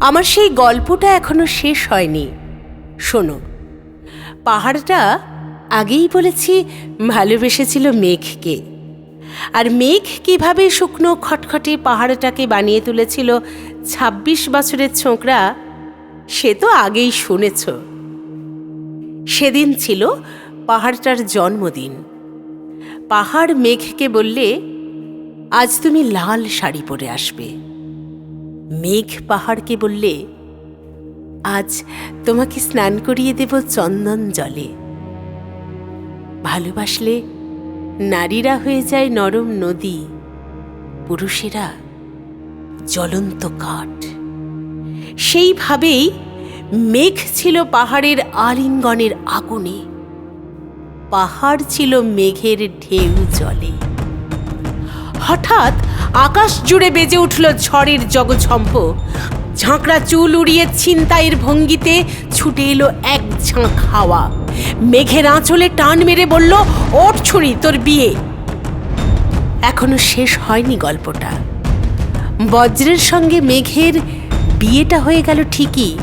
আমার সেই গল্পটা এখনো শেষ হয়নি। শোনো, পাহাড়টা আগেই বলেছি ভালোবেসেছিল মেঘকে, আর মেঘ কিভাবে শুকনো খটখটে পাহাড়টাকে বানিয়ে তুলেছিল ২৬ বছরের ছোকরা, সে তো আগেই শুনেছ। সেদিন ছিল পাহাড়টার জন্মদিন। পাহাড় মেঘকে বললে, আজ তুমি লাল শাড়ি পরে আসবে। মেঘ পাহাড়কে বললে, আজ তোমাকে স্নান করিয়ে দেব চন্দন জলে। ভালোবাসলে নারীরা হয়ে যায় নরম নদী, পুরুষেরা জ্বলন্ত কাঠ। সেইভাবেই মেঘ ছিল পাহাড়ের আলিঙ্গনের আগুনে, পাহাড় ছিল মেঘের ঢেউ জলে। হঠাৎ আকাশ জুড়ে বেজে উঠল ঝড়ের জগঝম্প। ঝাঁকড়া চুল উড়িয়ে ছিনতাইয়ের ভঙ্গিতে ছুটে এলো এক ঝাঁক হাওয়া। মেঘের আঁচলে টান মেরে বলল, ওঠ ছুরি, তোর বিয়ে। এখনো শেষ হয়নি গল্পটা। বজ্রের সঙ্গে মেঘের বিয়েটা হয়ে গেল ঠিকই,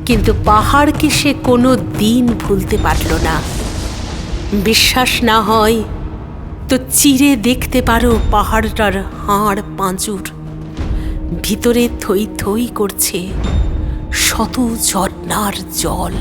কিন্তু পাহাড়কে সে কোনো দিন ভুলতে পারল না। বিশ্বাস না হয় তো চিরে দেখতে পারো পাহাড়টার হাড় পাঁজর। ভিতরে থই থই করছে শত ঝর্ণার জল।